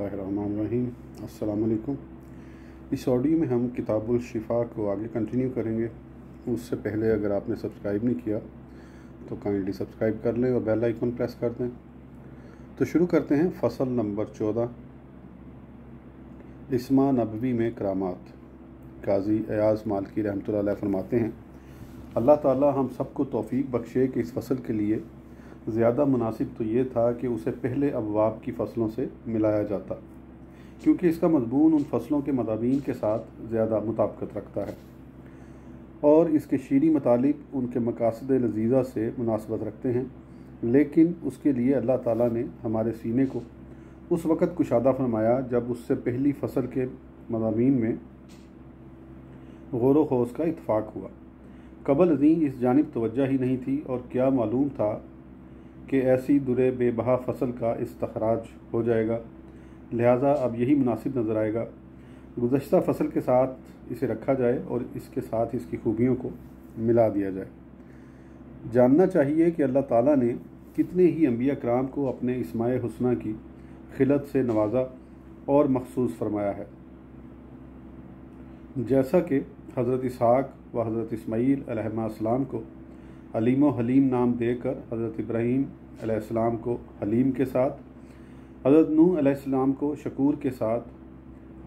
बिस्मिल्लाहिर्रहमानिर्रहीम। अस्सलाम वालेकुम। इस ऑडियो में हम किताबुल शिफा को आगे कंटिन्यू करेंगे। उससे पहले अगर आपने सब्सक्राइब नहीं किया तो काइंडली सब्सक्राइब कर लें और बेल आइकन प्रेस कर दें। तो शुरू करते हैं। फ़सल नंबर 14, इस्मा नबवी में करामात। काजी अयाज़ मालिकी रहमतुल्लाह अलैह फरमाते हैं, अल्लाह ताला हम सबको तौफ़ीक बख्शे कि इस फ़सल के लिए ज़्यादा मुनासिब तो ये था कि उसे पहले अबवाब की फ़सलों से मिलाया जाता, क्योंकि इसका मज़मून उन फ़सलों के मदामीन के साथ ज़्यादा मुताबिकत रखता है और इसके शीरी मतालिब उनके मकासद लजीज़ा से मुनासबत रखते हैं। लेकिन उसके लिए अल्लाह ताला ने हमारे सीने को उस वक़्त कुशादा फरमाया जब उससे पहली फ़सल के मदामीन में गौर व खौस का इत्फ़ाक़ हुआ। कबल अज़ीं इस जानिब तवज्जो ही नहीं थी और क्या मालूम था कि ऐसी दुरे बेबहा फ़सल का इस्तखराज हो जाएगा। लिहाजा अब यही मुनासिब नज़र आएगा गुज़श्ता फ़सल के साथ इसे रखा जाए और इसके साथ इसकी खूबियों को मिला दिया जाए। जानना चाहिए कि अल्लाह ताला ने कितने ही अंबिया कराम को अपने इस्माए हुस्ना की खिलत से नवाजा और मखसूस फरमाया है, जैसा कि हज़रत इसहाक़ व हज़रत इस्माईल अलैहिस्सलाम को अलीम व हलीम नाम देकर हज़रत इब्राहीम अलैहिस्सलाम को हलीम के साथ, हज़रत नूह अलैहिस्सलाम को शकूर के साथ,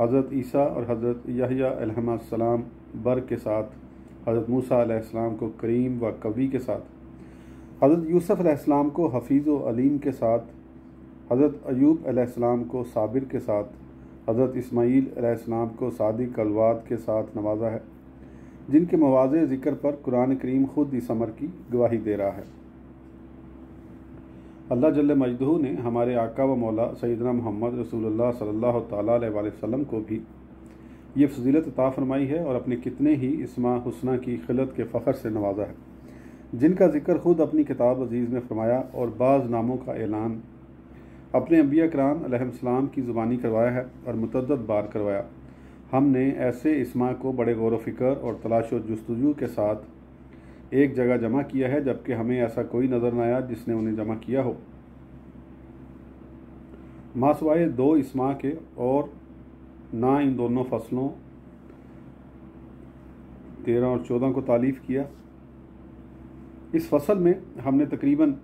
हज़रत ईसा और हज़रत यहया अलैहिस्सलाम बर के साथ, हज़रत मूसा अलैहिस्सलाम को करीम व कवी के साथ, हज़रत यूसुफ़ अलैहिस्सलाम को हफ़ीज़ व अलीम के साथ, हज़रत अयूब अलैहिस्सलाम को साबिर के साथ, हज़रत इस्माईल अलैहिस्सलाम को सादिक अलवाद के साथ नवाजा है, जिनके मवाज़े ज़िक्र पर कुरान करीम ख़ुद इस अमर की गवाही दे रहा है। अल्लाह जल्ल मजदहू ने हमारे आका व मौला सैयदना मोहम्मद रसूलुल्लाह सल्लल्लाहु तआला अलैहि वसल्लम को भी ये फजीलत अता फरमाई है और अपने कितने ही इस्मा हुस्ना की खिलत के फ़ख्र से नवाजा है, जिनका ज़िक्र ख़ुद अपनी किताब अज़ीज़ में फरमाया और बाज़ नामों का ऐलान अपने अंबिया कराम अलैहिस्सलाम की ज़ुबानी करवाया है और मुतअद्दिद बार करवाया। हमने ऐसे इस्मा को बड़े गौर व फ़िक्र और तलाश व जुस्तजू के साथ एक जगह जमा किया है, जबकि हमें ऐसा कोई नज़र न आया जिसने उन्हें जमा किया हो, मासवाए दो इस्मा के, और ना इन दोनों फसलों 13 और 14 को तालीफ़ किया। इस फसल में हमने तकरीबन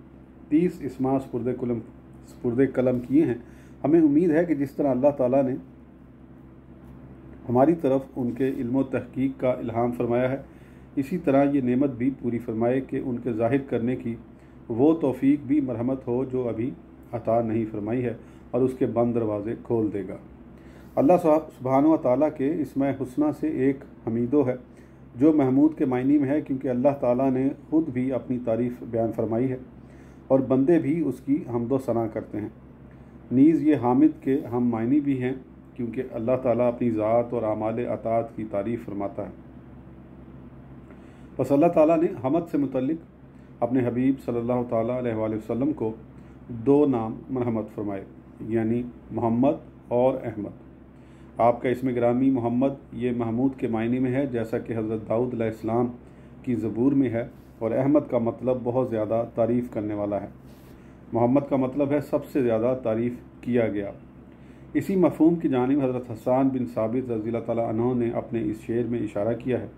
30 इस्मा सुपुर्द कलम किए हैं। हमें उम्मीद है कि जिस तरह अल्लाह ताला ने हमारी तरफ उनके इल्म व तहकीक का इल्हाम फरमाया है, इसी तरह ये नेमत भी पूरी फरमाए कि उनके ज़ाहिर करने की वो तौफ़ीक भी मरहमत हो जो अभी अता नहीं फरमाई है और उसके बंद दरवाज़े खोल देगा। अल्लाह सुब्हानहू व तआला के इस्माए हुस्ना से एक हमीदो है जो महमूद के मायने में है, क्योंकि अल्लाह ताला ने ख़ुद भी अपनी तारीफ़ बयान फरमाई है और बंदे भी उसकी हम्दो सना करते हैं। नीज़ ये हामिद के हम मायनी भी हैं, क्योंकि अल्लाह ताला अपनी ज़ात और आमाल अतात की तारीफ़ फरमाता है। बस अल्लाह ताला ने हमद से मुतल्लिक अपने हबीब सल्लल्लाहु ताला अलैहि वसल्लम को दो नाम मरहमत फरमाए, यानी मोहम्मद और अहमद। आपका इसमें गिरामी मोहम्मद ये महमूद के मायने में है, जैसा कि हज़रत दाऊद अलैहिस्सलाम की ज़बूर में है, और अहमद का मतलब बहुत ज़्यादा तारीफ़ करने वाला है। मोहम्मद का मतलब है सबसे ज़्यादा तारीफ़ किया गया। इसी मफ़हूम की जानिब हज़रत हसन बिन साबित रज़ियल्लाहु ताला अन्हु ने अपने इस शेर में इशारा किया है,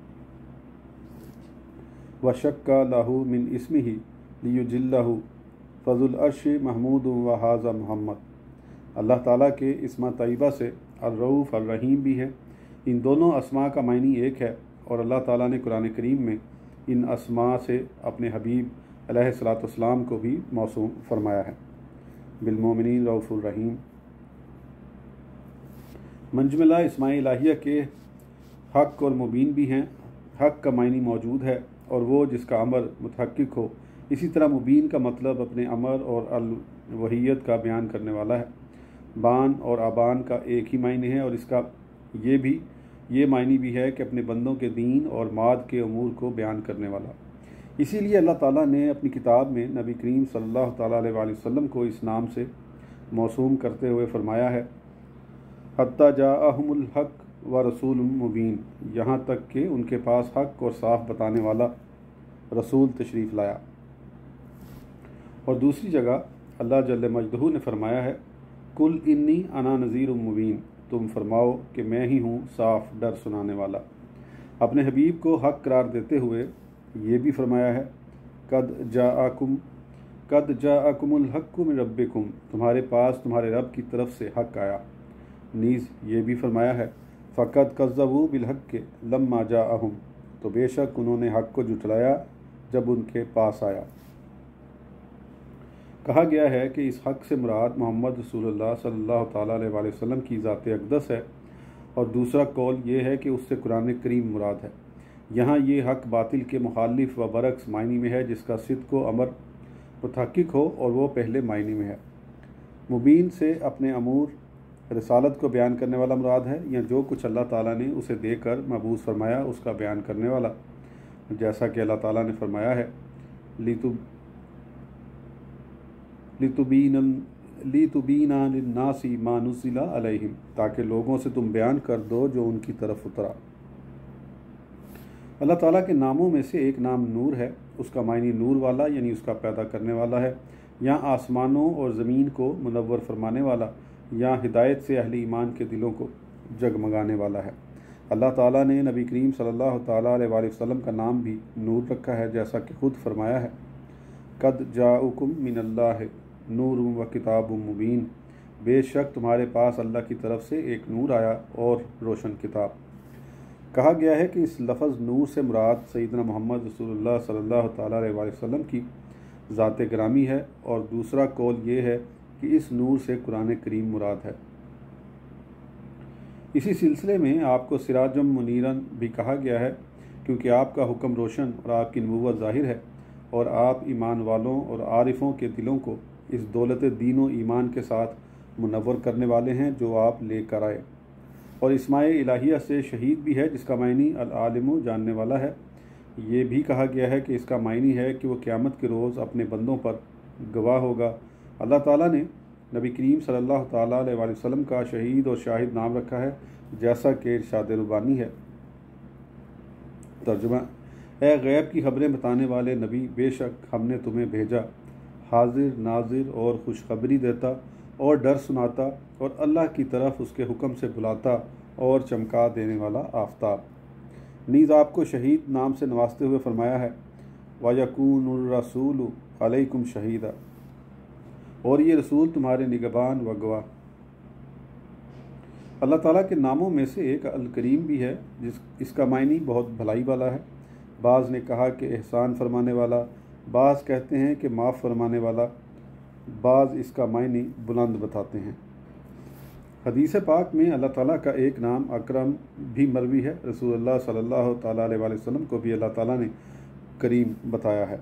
वशक्का लहू मिन इस्मिही लियुजिल्लहू फ़ज़ुल अर्श महमूद व हाज़ा मोहम्मद। अल्लाह ताला के इस्मा तय्यबा से अर्रऊफ़ अर्रहीम भी है। इन दोनों अस्मा का मायनी एक है और अल्लाह ताला ने कुरान करीम में इन अस्मा से अपने हबीब अलैहिस्सलाम को भी मौसूम फरमाया है, बिलमोमिनीन रऊफ़ुर रहीम। मंजमला इस्माए इलाहिया के हक़ और मुबीन भी हैं। हक़ का मायनी मौजूद है और वो जिसका अमर मुतहक्किक हो। इसी तरह मुबीन का मतलब अपने अमर और अल वहियत का बयान करने वाला है। बान और आबान का एक ही मायने है और इसका ये मायनी भी है कि अपने बंदों के दीन और माद के अमूर को बयान करने वाला। इसीलिए अल्लाह ताला ने अपनी किताब में नबी करीम सल्लल्लाहु ताला अलैहि वसल्लम को इस नाम से मौसूम करते हुए फरमाया है, हत्ता जाअहुमुल हक़ व रसूलुम मुबीन, यहाँ तक कि उनके पास हक़ और साफ बताने वाला रसूल तशरीफ़ लाया। और दूसरी जगह अल्लाह जल्ल मजदहू ने फरमाया है, कुल इन्नी अना नज़ीर मुबीन, तुम फरमाओ कि मैं ही हूँ साफ डर सुनाने वाला। अपने हबीब को हक करार देते हुए ये भी फरमाया है, कद जाअकुमुल हक्कु मिन रब्बिकुम, तुम्हारे पास तुम्हारे रब की तरफ से हक आया। नीज़ ये भी फरमाया है, फ़क़द कज़्ज़बू बिल हक़्क़ि लम्मा जाअहुम, तो बेशक उन्होंने हक को जुटलाया जब उनके पास आया। कहा गया है कि इस हक से मुराद मोहम्मद रसूलुल्लाह सल्लल्लाहु तआला अलैहि वसल्लम की ज़ात अक़दस है, और दूसरा कौल ये है कि उससे कुरान करीम मुराद है। यहाँ ये हक बातिल के मुखालिफ व बरक्स मायने में है, जिसका सिद्क़ व अमर मुतहक़्क़िक़ हो, और वो पहले मायने में है। मुबीन से अपने अमूर रिसालत को बयान करने वाला मुराद है, या जो कुछ अल्लाह ताला ने उसे देकर मबूस फरमाया उसका बयान करने वाला, जैसा कि अल्लाह ताला ने फरमाया है, लितुबीना लिन्नासी मा नुज़्ज़िला अलैहिम, ताकि लोगों से तुम बयान कर दो जो उनकी तरफ उतरा। अल्लाह ताला के नामों में से एक नाम नूर है, उसका मायनी नूर वाला यानी उसका पैदा करने वाला है, या आसमानों और ज़मीन को मुनव्वर फरमाने वाला, या हिदायत से अहले ईमान के दिलों को जगमगाने वाला है। अल्लाह ताला ने नबी करीम सल्लल्लाहु तआला अलैहि वसल्लम का नाम भी नूर रखा है, जैसा कि खुद फरमाया है, कद जाउकुम मिनल्लाहि नूरुम व किताबुम मुबीन, बेशक तुम्हारे पास अल्लाह की तरफ से एक नूर आया और रोशन किताब। कहा गया है कि इस लफ्ज़ नूर से मुराद सैयदना मोहम्मद रसूलुल्लाह सल्लल्लाहु तआला अलैहि वसल्लम की ज़ात ग्रामी है, और दूसरा कौल ये है कि इस नूर से कुरान करीम मुराद है। इसी सिलसिले में आपको सिराजुम मुनीरन भी कहा गया है, क्योंकि आपका हुक्म रोशन और आपकी नबूवत ज़ाहिर है, और आप ईमान वालों और आरिफों के दिलों को इस दौलत दीन व ईमान के साथ मुनव्वर करने वाले हैं जो आप लेकर आए। और इस्माए इलाहिया से शहीद भी है, जिसका मायनी अल आलिमु, जानने वाला है। ये भी कहा गया है कि इसका मायनी है कि वह क़यामत के रोज़ अपने बंदों पर गवाह होगा। अल्लाह ताला ने नबी करीम सल्लल्लाहु तआला अलैहि वसल्लम का शहीद और शाहिद नाम रखा है, जैसा कि इरशाद रुबानी है। तर्जुमा, ए गैब की खबरें बताने वाले नबी, बेशक हमने तुम्हें भेजा हाजिर नाजिर और खुशखबरी देता और डर सुनाता, और अल्लाह की तरफ उसके हुक्म से बुलाता और चमका देने वाला आफताब। नीज़ आपको शहीद नाम से नवाजते हुए फरमाया है, वयकूनुर रसूलु अलैकुम शहीदा, और ये रसूल तुम्हारे निगहबान व गवाह। अल्लाह ताला के नामों में से एक अल करीम भी है, इसका मायनी बहुत भलाई वाला है। बाज़ ने कहा कि एहसान फरमाने वाला, बाज़ कहते हैं कि माफ़ फरमाने वाला, बाज़ इसका मायनी बुलंद बताते हैं। हदीस पाक में अल्लाह ताला का एक नाम अकरम भी मरवी है। रसूलुल्लाह सल्लल्लाहु तआला अलैहि वसल्लम को भी अल्लाह ताला ने करीम बताया है।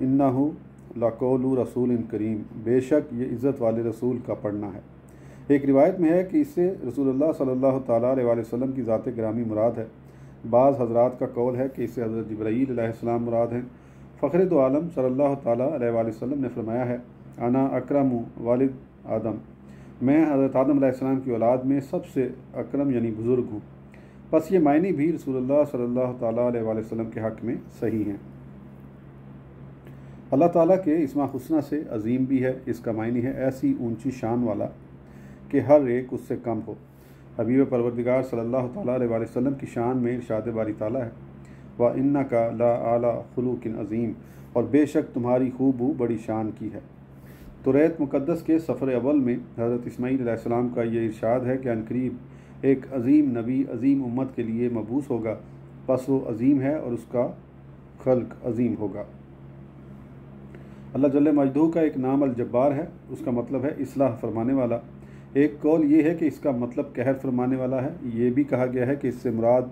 इन्नहु लक़ौलु रसूल करीम, बेशक ये इज़्ज़त वाले रसूल का पढ़ना है। एक रिवायत में है कि इससे रसूलुल्लाह सल्लल्लाहु तआला अलैहि वसल्लम की ज़ात ग्रामी मुराद है। बाज़ हज़रात का कौल है कि इससे हज़रत जिब्राईल अलैहिस्सलाम मुराद हैं। फ़ख्र दो आलम सल्लल्लाहु तआला अलैहि वसल्लम ने फरमाया है, अना अकरमु वालिद आदम, मैं हज़रत आदम अलैहिस्सलाम की औलाद में सबसे अकरम यानी बुज़ुर्ग हूँ। बस ये मायने भी रसूलुल्लाह सल्लल्लाहु तआला अलैहि वसल्लम के हक़ में सही हैं। अल्लाह ताला के इस्मा हुस्ना से अज़ीम भी है, इसका मायने है ऐसी ऊंची शान वाला कि हर एक उससे कम हो। हबीब परवरदिगार सल्लल्लाहु तआला अलैहि वसल्लम की शान में इरशाद बारी ताला है, व इन्नका ला आला खुलुकिन अज़ीम, और बेशक तुम्हारी खूबू बड़ी शान की है। तौरात मुक़द्दस के सफ़र अव्वल में हज़रत इस्माईल अलैहिस्सलाम का ये इरशाद है कि अनकरीब एक अज़ीम नबी अज़ीम उम्मत के लिए मबूस होगा, बस वो अज़ीम है और उसका खल्क अज़ीम होगा। अल्लाह जल्ल मजदूह का एक नाम अल जब्बार है, उसका मतलब है इस्लाह फरमाने वाला। एक कौल ये है कि इसका मतलब कहर फरमाने वाला है। ये भी कहा गया है कि इससे मुराद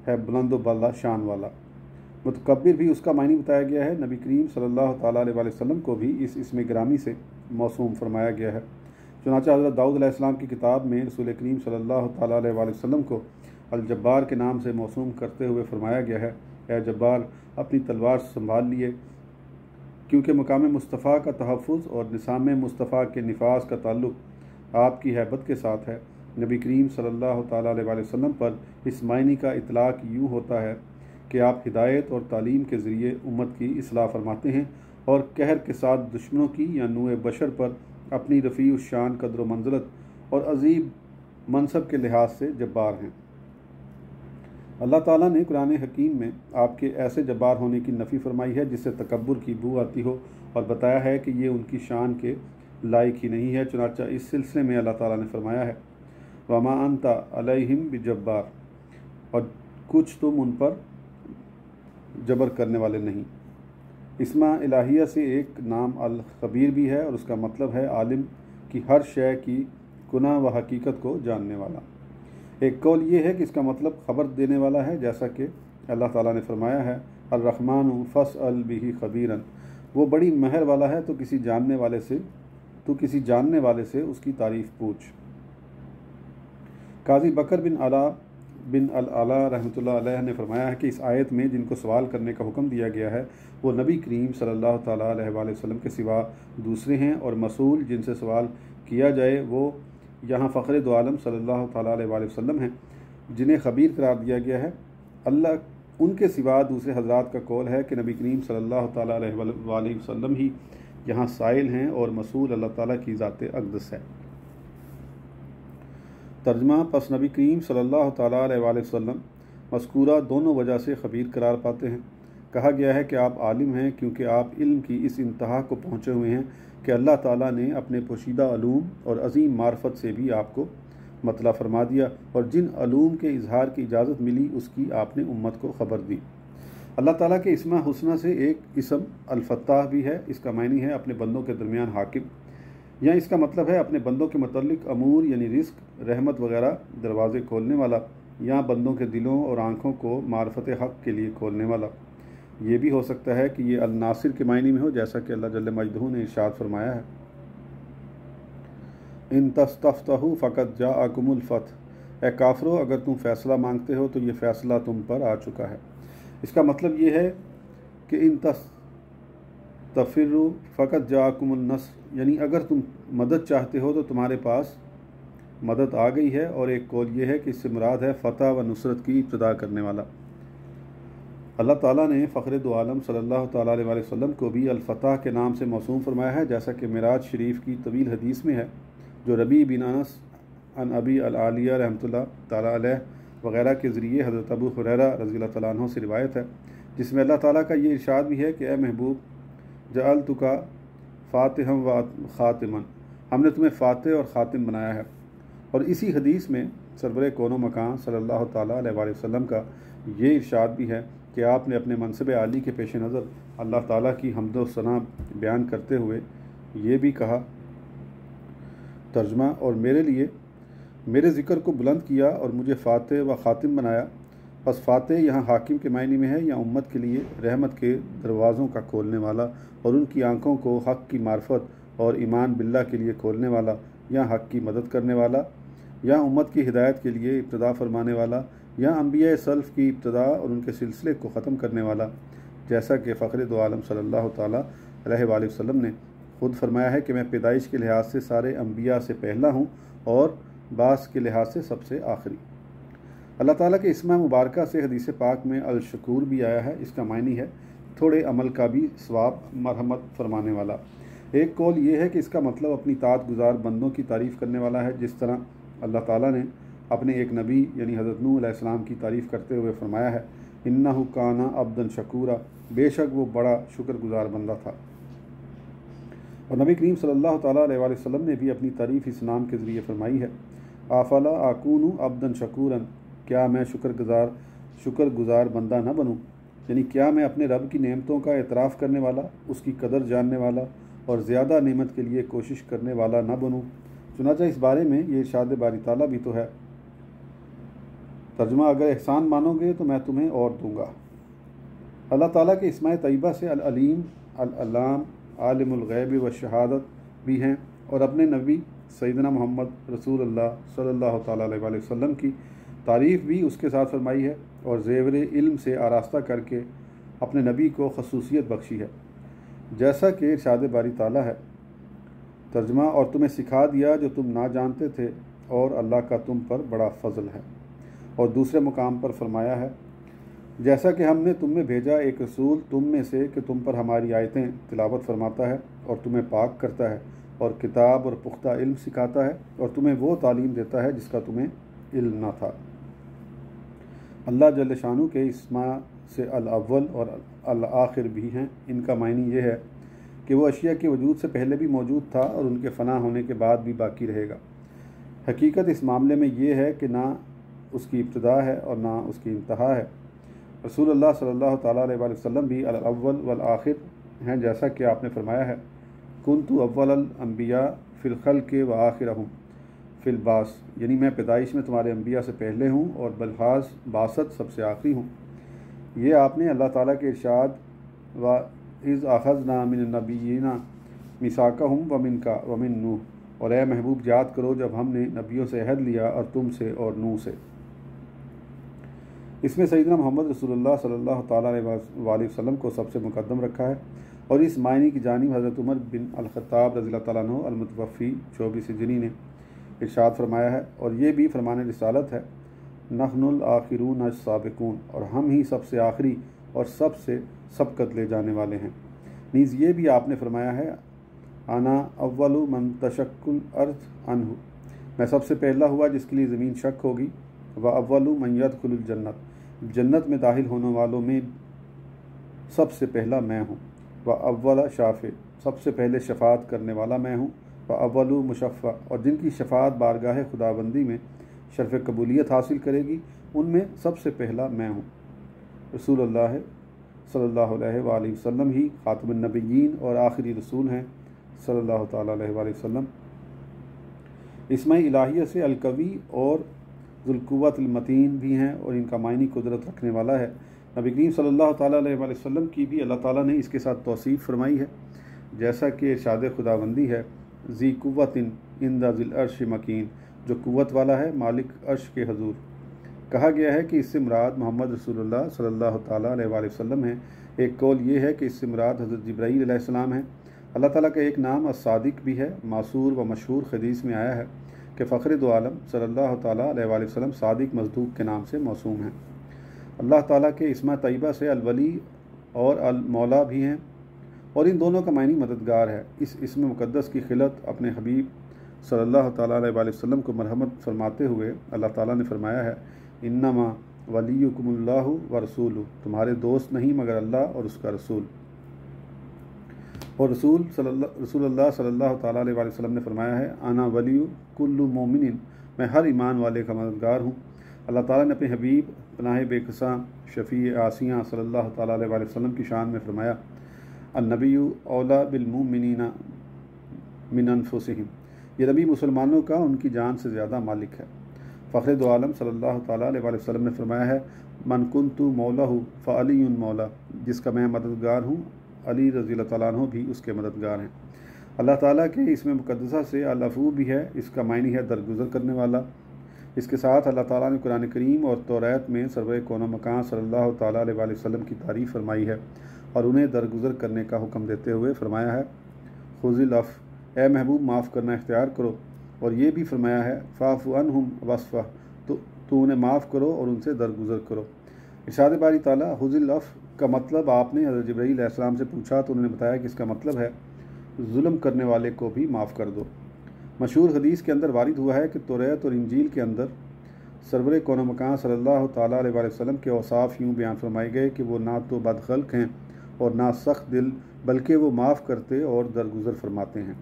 है बुलंद बाला शान वाला। मुतकब्बिर भी उसका मायनी बताया गया है। नबी करीम सल्लल्लाहु तआला अलैहि वसल्लम को भी इस इसमें ग्रामी से मौसूम फरमाया गया है। चुनांचे हज़रत दाऊद अलैहिस्सलाम की किताब में रसूल करीम सल्लल्लाहु तआला अलैहि वसल्लम को अल जब्बार के नाम से मौसूम करते हुए फरमाया गया है, ए जब्बार अपनी तलवार संभाल लिए, क्योंकि मकाम मुस्तफ़ा का तहफ़्फ़ुज़ और निसाम मुस्तफ़ा के निफास का ताल्लुक़ आपकी हैबत के साथ है। नबी करीम सल्लल्लाहु तआला अलैहि वसल्लम पर इस मायने का इतलाक़ यूँ होता है कि आप हिदायत और तालीम के ज़रिए उम्मत की इस्लाह फरमाते हैं, और कहर के साथ दुश्मनों की या नूए बशर पर अपनी रफ़ी शान कदर मंज़लत और अजीब मनसब के लिहाज से जब्बार हैं। अल्लाह ताला ने कुरान हकीम में आपके ऐसे जब्बार होने की नफ़ी फरमाई है जिससे तकब्बुर की बू आती हो, और बताया है कि ये उनकी शान के लायक ही नहीं है। चुनांचे इस सिलसिले में अल्लाह ताला ने फरमाया है, वमा अंता अलैहिम बिजब्बार, और कुछ तुम उन पर जबर करने वाले नहीं। इस्मा इलाहिया से एक नाम अल खबीर भी है और उसका मतलब है आलिम की हर शय की गुनाह व हकीकत को जानने वाला। एक कौल ये है कि इसका मतलब खबर देने वाला है, जैसा कि अल्लाह ताला ने फरमाया है, अर्रहमानु फस्अल बिही खबीरन, वो बड़ी महर वाला है तो किसी जानने वाले से उसकी तारीफ़ पूछ। काजी बकर बिन अल-अला रहमतुल्लाह अलैह ने फरमाया है कि इस आयत में जिनको सवाल करने का हुक्म दिया गया है वो नबी करीम सल्लल्लाहु ताला अलैहि वसल्लम के सिवा दूसरे हैं, और मसूल जिनसे सवाल किया जाए वो यहाँ फ़ख्र दो आलम सल्लल्लाहु ताला अलैहि वसल्लम हैं, जिन्हें खबीर करार दिया गया है। अल्लाह उनके सिवा दूसरे हजरात का कौल है कि नबी करीम सल्लल्लाहु ताला अलैहि वसल्लम ही यहाँ साइल हैं और मसूल अल्लाह ताला की ज़ात अक़दस है। तर्जमा, पस नबी करीम सल्लल्लाहु ताला अलैहि वसल्लम मज़कूरा दोनों वजह से खबीर करार पाते हैं। कहा गया है कि आप आलिम हैं क्योंकि आप इल्म की इस इंतहा को पहुँचे हुए हैं कि अल्लाह ताला ने अपने पोशीदा अलूम और अजीम मार्फत से भी आपको मतला फरमा दिया, और जिन अलूम के इजहार की इजाज़त मिली उसकी आपने उम्मत को ख़बर दी। अल्लाह ताला के इस्मा हुस्ना से एक इसम अल-फत्ताह भी है। इसका मानी है अपने बंदों के दरमियान हाकिम, या इसका मतलब है अपने बंदों के मतलब अमूर यानी रिस्क, रहमत वगैरह दरवाज़े खोलने वाला, या बंदों के दिलों और आँखों को मार्फत हक़ के लिए खोलने वाला। ये भी हो सकता है कि ये अल-नासिर के मायने में हो, जैसा कि अल्लाह जल्ल मजदहू ने इरशाद फरमाया है, इन तस्तफ्तहू फ़क़द जाअकुमुल फ़त्ह, ए काफिरो अगर तुम फ़ैसला मांगते हो तो ये फ़ैसला तुम पर आ चुका है। इसका मतलब ये है कि इन तस्तफ़िरु फ़क़द जाअकुमुल नस्र, यानी अगर तुम मदद चाहते हो तो तुम्हारे पास मदद आ गई है, और एक कौल ये है कि इससे मुराद है फ़तह व नुसरत की इब्तिदा करने वाला। अल्लाह ताला ने फ़ख्र दो आलम सल्लल्लाहु ताला अलैहि वसल्लम को भी अल-फ़तह के नाम से मौसूम फरमाया है, जैसा कि मिराज शरीफ की तवील हदीस में है, जो रबी बिन अनस अन अबी अल-आलिया रहमतुल्लाह ताला अलैह वग़ैरह के ज़रिए हज़रत अबू हुरैरा रज़ियल्लाहु ताला अन्हु से रिवायत है, जिसमें अल्लाह ताला का ये इरशाद भी है कि ए महबूब, जअलतुका फ़ातिहम व ख़ातिमन, हमने तुम्हें फ़ातिह और ख़ातिम बनाया है। और इसी हदीस में सरवरे कौनो मकान सल्लल्लाहु ताला अलैहि वसल्लम का ये इरशाद भी है कि आपने अपने मनसब आली के पेश नज़र अल्लाह ताला की हम्द व सना बयान करते हुए ये भी कहा, तर्जमा, और मेरे लिए मेरे ज़िक्र को बुलंद किया और मुझे फ़ातिह व ख़ातिम बनाया। बस फ़ातिह यहाँ हाकिम के मायने में है, या उम्मत के लिए रहमत के दरवाज़ों का खोलने वाला और उनकी आँखों को हक़ की मार्फत और ईमान बिल्लाह के लिए खोलने वाला, या हक़ की मदद करने वाला, या उम्मत की हिदायत के लिए इब्तिदा फरमाने वाला, या अम्बिया सल्फ़ की इब्तिदा और उनके सिलसिले को ख़त्म करने वाला, जैसा कि फ़ख्र दो आलम सल्लल्लाहु ताला अलैहि वसल्लम ने ख़ुद फरमाया है कि मैं पैदाइश के लिहाज से सारे अम्बिया से पहला हूँ और बास के लिहाज से सबसे आखिरी। अल्लाह ताला के इस्मा मुबारका से हदीस पाक में अल-शकूर भी आया है। इसका मानी है थोड़े अमल का भी सवाब मरहमत फरमाने वाला। एक कौल ये है कि इसका मतलब अपनी तात गुजार बंदों की तारीफ़ करने वाला है, जिस तरह अल्लाह ताला ने अपने एक नबी यानी हज़रत नूह अलैहिस्सलाम की तारीफ़ करते हुए फरमाया है, इन्नहु काना अब्दन शकूरा, बेशक वो बड़ा शुक्रगुजार बंदा था। और नबी करीम सल्लल्लाहु ताला अलैहि वसल्लम ने भी अपनी तारीफ़ इस नाम के ज़रिए फरमाई है, आफला आकूनु अब्दन शकूरन, क्या मैं शुक्रगुजार बंदा न बनूँ, यानी क्या मैं अपने रब की नेमतों का एतराफ़ करने वाला, उसकी कदर जानने वाला और ज़्यादा नेमत के लिए कोशिश करने वाला न बनूँ। चुनांचे इस बारे में ये इरशाद बारी ताला भी तो है, तर्जुमा, अगर एहसान मानोगे तो मैं तुम्हें और दूँगा। अल्लाह ताला के इस्माए तय्यबा से अल-अलीम, अल-अल्लाम, आलिमुल गैब व शहादत भी हैं, और अपने नबी सैयदना मोहम्मद रसूलुल्लाह सल्लल्लाहु ताला अलैहि वसल्लम की तारीफ़ भी उसके साथ फरमाई है, और ज़ेवर इल्म से आरास्ता करके अपने नबी को खसूसियत बख्शी है, जैसा कि इरशाद बारी ताला है। तर्जुमा, और तुम्हें सिखा दिया जो तुम ना जानते थे, और अल्लाह का तुम पर बड़ा फ़ज़ल है। और दूसरे मुकाम पर फरमाया है, जैसा कि हमने तुम में भेजा एक रसूल तुम में से कि तुम पर हमारी आयतें तिलावत फरमाता है और तुम्हें पाक करता है और किताब और पुख्ता इल्म सिखाता है और तुम्हें वो तालीम देता है जिसका तुम्हें इल्म न था। अल्लाह जल्ल शानु के इस्मा से अल अव्वल और अल आखिर भी हैं। इनका मायनी ये है कि वो अशिया के वजूद से पहले भी मौजूद था और उनके फ़ना होने के बाद भी बाकी रहेगा। हकीकत इस मामले में ये है कि ना उसकी इब्तिदा है और ना उसकी इंतहा है। रसूलुल्लाह सल्लल्लाहु तआला अलैहि वसल्लम भी अल अव्वल वल आखिर हैं, जैसा कि आपने फरमाया है कुन्तु अव्वलल अंबिया फिल खल्क़ि व आखिरहुम फिल बास, यानी मैं पैदाइश में तुम्हारे अंबिया से पहले हूँ और बलहाज बासत सबसे आखिरी हूँ। ये आपने अल्लाह ताला के इरशाद व इज़ अख़ज़ना मिन नबिय्यिना मिसाकहुम व मिनका व मिन नूह, और ए महबूब याद करो जब हमने नबियों से अहद लिया और तुमसे और नूह से। इसमें सैयदना मोहम्मद रसूलुल्लाह सल्लल्लाहु तआला अलैहि वसल्लम को सबसे मुकद्दम रखा है और इस मायने की जानिब हज़रत उमर बिन अल-ख़त्ताब रज़ियल्लाहु तआला अन्हु अल-मुतवफ़ी 24 हिजरी ने इरशाद फरमाया है, और ये भी फरमान रिसालत है, नहनुल आखिरून अस-साबिकून, और हम ही सबसे आखिरी और सबसे सबकत ले जाने वाले हैं। नीज़ ये भी आपने फरमाया है आना अव्वलु मन तशक्कुल अर्ज़ अन्हु, मैं सबसे पहला हुआ जिसके लिए ज़मीन शक होगी। व अव्वलु मन यदखुलुल जन्नत, जन्नत में दाखिल होने वालों में सबसे पहला मैं हूँ। व अव्वल शाफ़े, सबसे पहले शफ़ात करने वाला मैं हूँ। व अव्वलु मुशफ़्फ़ा, और जिनकी शफ़ात बारगाह खुदाबंदी में शर्फ़ कबूलियत हासिल करेगी उनमें सबसे पहला मैं हूँ। रसूलुल्लाह सल्लल्लाहु अलैहि वसल्लम ही ख़ातमुन नबिय्यीन और आखिरी रसूल हैं सल्लल्लाहु तआला अलैहि वसल्लम। इसमें इलाहियत से अलकवी और ज़ुल्कुव्वतुल मतीन भी हैं और इनका मायनी कुदरत रखने वाला है। नबी करीम सल्लल्लाहु तआला अलैहि वसल्लम की भी अल्लाह ताला ने इसके साथ तौसीफ़ फरमाई है, जैसा कि इरशाद खुदाबंदी है ज़ी कुव्वतिन इंदा ज़िल अर्श मकीन, जो कुव्वत वाला है मालिक अर्श के हजूर। कहा गया है कि इससे मुराद मोहम्मद रसूलुल्लाह सल्लल्लाहु तआला अलैहि वसल्लम है। एक कौल ये है कि इससे मुराद हज़रत जिब्राईल अलैहिस्सलाम है। अल्लाह ताला का एक नाम अस-सादिक भी है। मासूर व मशहूर हदीस में आया है कि फ़ख्र दो आलम सल्लल्लाहु तआला अलैहि वसल्लम सादिक मज़दूक के नाम से मौसूम हैं। अल्लाह ताला के इस्मा तय्यबा से अल-वली और अल-मौला भी हैं और इन दोनों का मायनी मददगार है। इस इस्म मुक़द्दस की खिलत अपने हबीब सल्लल्लाहु तआला अलैहि वसल्लम को मरहमत फरमाते हुए अल्लाह ताला ने फरमाया है इन्नमा वलियुकुमुल्लाहु व रसूलुहु, तुम्हारे दोस्त नहीं मगर अल्लाह और उसका रसूल। और रसूलुल्लाह सल्लल्लाहु तआला अलैहि वसल्लम ने फरमाया है आना वलियु कुल्लु मोमिनिन, मैं हर ईमान वाले का मददगार हूँ। अल्लाह ताला ने अपने हबीब पनाह बेकसा शफ़ी आसिया सल्लल्लाहु तआला अलैहि वसल्लम की शान में फरमाया अन्नबिय्यु औला बिल मुमिनीना मिन अनफुसिहिम, ये नबी मुसलमानों का उनकी जान से ज़्यादा मालिक है। फ़ख्र दो आलम सल्लल्लाहु तआला अलैहि वसल्लम ने फरमाया है मन कुन्तु मौलाहु फ़अलियुन मौला, जिसका मैं मददगार हूँ अली रज़ियल्लाहु तआला अन्हु भी उसके मददगार हैं। अल्लाह ताला के इसमें मुक़द्दसा से अल-अफ़ू भी है, इसका मायनी है दरगुज़र करने वाला। इसके साथ अल्लाह ताला ने कुरान करीम और तौरात में सरवर कौनो मकान सल्लल्लाहु तआला अलैहि वसल्लम की तारीफ़ फरमाई है और उन्हें दरगुज़र करने का हुक्म देते हुए फरमाया है खुज़िल अफ़, ए महबूब माफ़ करना इख्तियार करो। और ये भी फरमाया है फ़ाफ़ु अन्हुम वस्फ़ा, तो उन्हें माफ़ करो और उनसे दरगुज़र करो। इरशाद बारी ताला खुज़िल अफ़ का मतलब आपने हज़रत जिब्राईल अलैहिस्सलाम से पूछा तो उन्होंने बताया कि इसका मतलब है जुल्म करने वाले को भी माफ़ कर दो। मशहूर हदीस के अंदर वारिद हुआ है कि तौरात और इंजील के अंदर सरवर कौनो मकान सल्लल्लाहु तआला अलैहि वसल्लम के औसाफ यूँ बयान फरमाए गए कि वो ना तो बदखल्क हैं और ना सख्त दिल, बल्कि वो माफ़ करते और दरगुज़र फरमाते हैं।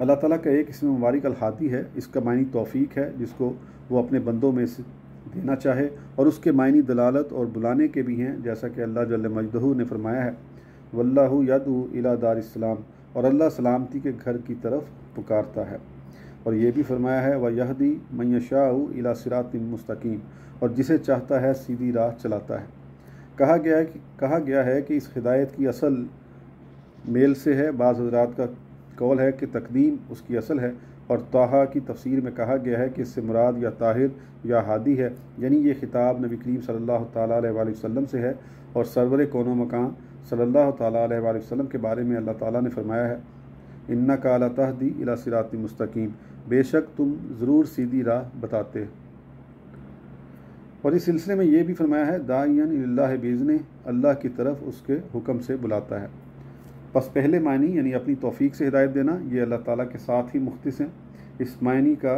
अल्लाह ताला का एक इसमें मुबारक अल-हादी है, इसका मायनी तौफ़ीक है जिसको वो अपने बंदों में से देना चाहे, और उसके मायनी दलालत और बुलाने के भी हैं, जैसा कि अल्लाह जल्ल मजदहू ने फरमाया है वल्लाहु यदउ इला दारिस्सलाम, और अल्लाह सलामती के घर की तरफ पुकारता है। और ये भी फरमाया है व यहदी मन यशाउ इला सिरातिन मुस्तकीम, और जिसे चाहता है सीधी राह चलाता है। कहा गया है कि इस हिदायत की असल मेल से है। बाज़ हज़रात का कौल है कि तकदीम उसकी असल है, और ताहा की तफसीर में कहा गया है कि इससे मुराद या ताहिर या हादी है, यानी ये खिताब नबी करीम सल्लल्लाहु तआला अलैहि वसल्लम से है। और सरवर कौनो मकान सल्लल्लाहु तआला अलैहि वसल्लम के बारे में अल्लाह ताला ने फरमाया है इन्नका ला तहदी इला सिरातिन मुस्तकीम, बेशक तुम ज़रूर सीधी राह बताते। और इस सिलसिले में ये भी फरमाया है दाइयन इल्लाह बिइज़्निह, अल्लाह की तरफ उसके हुक्म से बुलाता है। बस पहले मानी यानी अपनी तौफीक से हिदायत देना, ये अल्लाह ताला के साथ ही मुख्तिस हैं। इस मानी का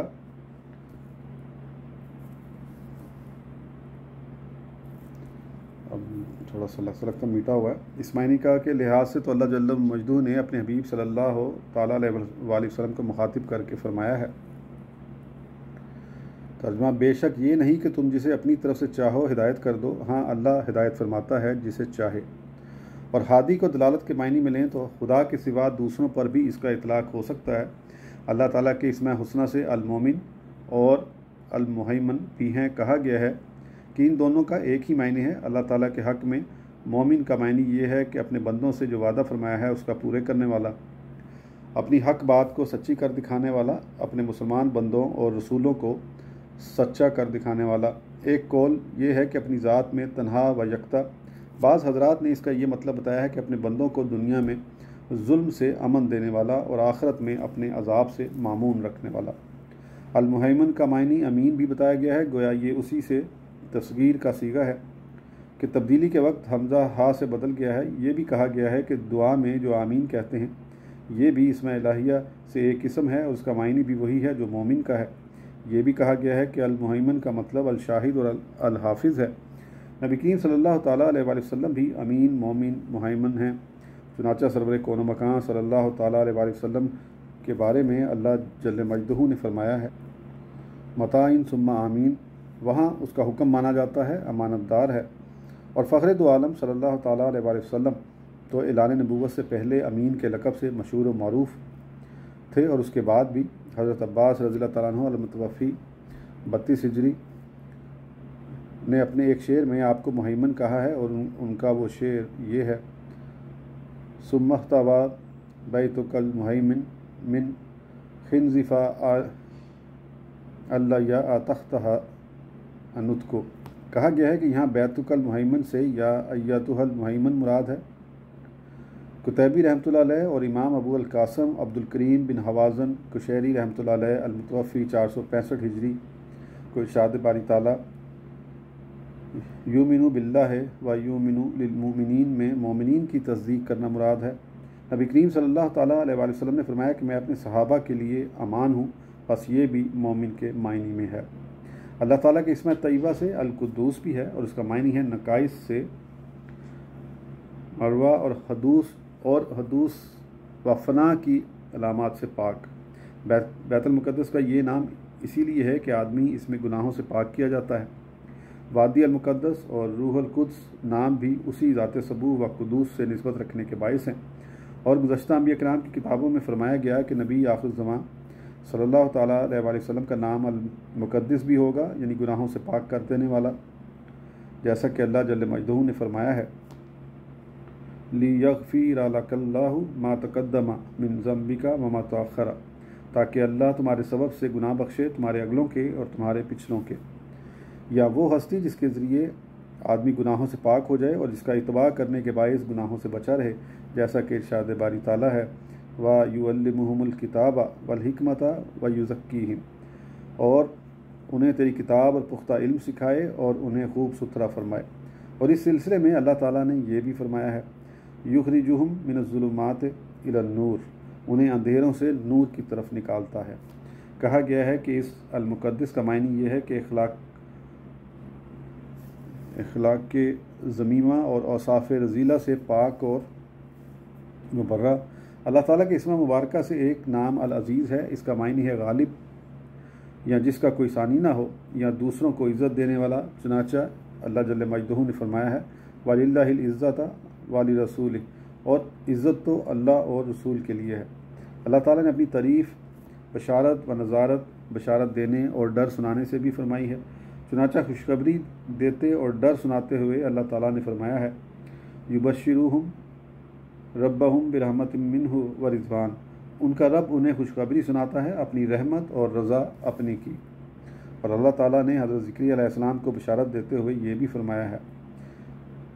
अब थोड़ा सा लगता मीठा हुआ है। इस मायने का के लिहाज से तो अल्लाह जल्ल मजदू ने अपने हबीब सल्लल्लाहु ताला अलैहि वसल्लम को मुखातिब करके फ़रमाया है। तर्जुमा, बेशक ये नहीं कि तुम जिसे अपनी तरफ से चाहो हिदायत कर दो, हाँ अल्लाह हिदायत फरमाता है जिसे चाहे। और हादी को दलालत के मायने में लें तो खुदा के सिवा दूसरों पर भी इसका इतलाक़ हो सकता है। अल्लाह ताला के इसमें हुस्ना से अल-मोमिन और अल-मुहैमन भी हैं कहा गया है कि इन दोनों का एक ही मायने है। अल्लाह ताला के हक़ में मोमिन का मायने ये है कि अपने बंदों से जो वादा फरमाया है उसका पूरे करने वाला, अपनी हक़ बात को सच्ची कर दिखाने वाला, अपने मुसलमान बंदों और रसूलों को सच्चा कर दिखाने वाला। एक कौल ये है कि अपनी ज़ात में तन्हा व यकता। बाज़ हज़रात ने इसका ये मतलब बताया है कि अपने बंदों को दुनिया में जुल्म से अमन देने वाला और आखिरत में अपने अजाब से मामून रखने वाला। अल-मुहैमन का मायनी अमीन भी बताया गया है, गोया ये उसी से तस्गीर का सीगा है कि तब्दीली के वक्त हमज़ा हा से बदल गया है। ये भी कहा गया है कि दुआ में जो आमीन कहते हैं ये भी इसमें इलाहिया से एक किस्म है और उसका मायनी भी वही है जो मोमिन का है। ये भी कहा गया है कि अल-मुहैमन का मतलब अल-शाहिद और अल-हाफिज़ है। नबी करीम सल्लल्लाहु ताला अलैहि वसल्लम भी अमीन, मोमिन, मुहैमन हैं। चुनाचा सरवर कौन मकान सल्लल्लाहु ताला अलैहि वसल्लम के बारे में अल्लाह जल्ल मजदहू ने फरमाया है, मताइन सुम्मा आमीन, वहाँ उसका हुक्म माना जाता है, अमानतदार है। और फ़ख्र दो आलम सल्लल्लाहु ताला अलैहि वसल्लम तो ऐलान नबूवत से पहले अमीन के लक़ब से मशहूर व मारूफ़ थे और उसके बाद भी हज़रत अब्बास रज़ियल्लाहु ताला अन्हु अल-मुतवफ़ी 32 हिजरी ने अपने एक शेर में आपको मुहैमन कहा है और उनका वो शेर ये है, सुम्महतवा बैतुकल मुहैमिन मिन खिनज़िफ़ा अल्लाह या तख्तहा अनुत को। कहा गया है कि यहाँ बैतुकल मुहैमन से या अय्यतुहल मुहैमन मुराद है। कुतैबी रहमतुल्लाह अलैह और इमाम अबू अल कासम अब्दुल करीम बिन हवाज़न कुशैरी रहमतुल्लाह अलैह अल-मुतवफ़ी 465 हिजरी को इरशाद बारी ताला युमिनु बिल्लाह व युमिनु लिल मुमिनीन में मोमिनीन की तस्दीक करना मुराद है। नबी करीम सल्लल्लाहु ताला अलैहि वसल्लम ने फरमाया कि मैं अपने सहाबा के लिए अमान हूँ, बस ये भी मोमिन के मायने में है। अल्लाह ताला के इसमें तय्यबा से अल-कुद्दूस भी है और उसका मायने है नकाइस से मरवा और हदूस व फना की अलामात से पाक। बैतुल मुक़द्दस का ये नाम इसीलिए है कि आदमी इसमें गुनाहों से पाक किया जाता है। वादी अल-मुक़द्दस और रूहुल कुद्स नाम भी उसी ज़ात सबूह व कुदूस से निस्बत रखने के बाइस हैं। और गुज़श्ता अंबिया किराम की किताबों में फरमाया गया कि नबी आखिर ज़मान सल्लल्लाहु ताला अलैहि वसल्लम का नाम अल-मुक़द्दिस भी होगा, यानी गुनाहों से पाक कर देने वाला, जैसा कि अल्लाह जल्ल मजदहू ने फरमाया है, लियग़फ़िर लकल्लाहु मा तक़द्दम मिन ज़म्बिका व मा तअख़्ख़र, ताकि अल्लाह तुम्हारे सबब से गुनाह बख्शे, तुम्हारे अगलों के और तुम्हारे पिछलों के। या वो हस्ती जिसके ज़रिए आदमी गुनाहों से पाक हो जाए और जिसका इत्बा करने के बायस गुनाहों से बचा रहे, जैसा कि इरशाद बारी ताला है, व युअल्लिमुहुमुल किताबा वल हिकमता व युज़क्कीहिम, और उन्हें तेरी किताब और पुख्ता इल्म सिखाए और उन्हें खूब सुथरा फरमाए। और इस सिलसिले में अल्लाह ताला ने यह भी फरमाया है, युखरिजुहुम मिनज़्ज़ुलुमात इलन-नूर, उन्हें अंधेरों से नूर की तरफ निकालता है। कहा गया है कि इस अल-मुक़द्दिस का मायने यह है कि अखलाक के ज़मीमा और औसाफ़ रज़ीला से पाक और मुबर्रा। अल्लाह ताला के इसम मुबारका से एक नाम अल-अज़ीज़ है। इसका मायने है गालिब या जिसका कोई सानी ना हो या दूसरों को इज़्ज़त देने वाला। चुनाचा अल्लाह जल्ल मजदहू ने फरमाया है, वलिल्लाहिल इज़्ज़त वाली रसूल, और इज़्ज़त तो अल्लाह और रसूल के लिए है। अल्लाह ताला ने अपनी तारीफ़ बशारत व नज़ारत, बशारत देने और डर सुनाने से भी फरमाई है। चुनाचा खुशखबरी देते और डर सुनाते हुए अल्लाह ताला ने फरमाया है, युबश्शिरुहुम रब्बहुम बिरहमतिम मिन्हु व रिज़वान, उनका रब उन्हें खुशखबरी सुनाता है अपनी रहमत और रज़ा अपनी की। और अल्लाह ताला ने हज़रत ज़िक्रिया अलैहिस्सलाम को बशारत देते हुए ये भी फरमाया है,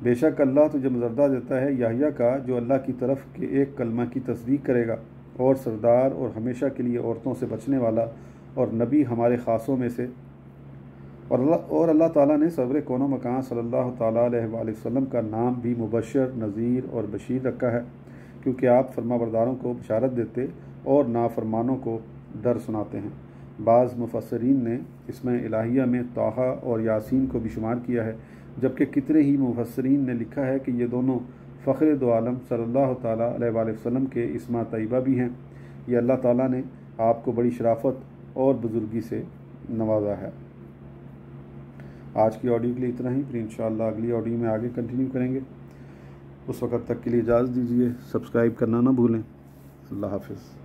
बेशक अल्लाह तुझे मज़रदा देता है याहया का, जो अल्लाह की तरफ के एक कलमा की तस्दीक करेगा और सरदार और हमेशा के लिए औरतों से बचने वाला और नबी हमारे ख़ासों में से। और अल्लाह ताला ने सब्र कौनो मकान सल्लल्लाहु ताला अलैहि वसल्लम का नाम भी मुबश्शिर, नज़ीर और बशीर रखा है क्योंकि आप फरमाबरदारों को बशारत देते और नाफरमानों को डर सुनाते हैं। बाज़ मुफस्सरीन ने इसमें इलाहिया में ताहा और यासीन को भी शुमार किया है, जबकि कितने ही मुफस्सरीन ने लिखा है कि ये दोनों फ़ख्र दो आलम सल्लल्लाहु ताला अलैहि वसल्लम के इस्मा तैयबा भी हैं। ये अल्लाह ताला ने आपको बड़ी शराफत और बुज़ुर्गी से नवाजा है। आज की ऑडियो के लिए इतना ही, फिर इंशाअल्लाह अगली ऑडियो में आगे कंटिन्यू करेंगे। उस वक़्त तक के लिए इजाज़त दीजिए, सब्सक्राइब करना ना भूलें। अल्लाह हाफ़िज़।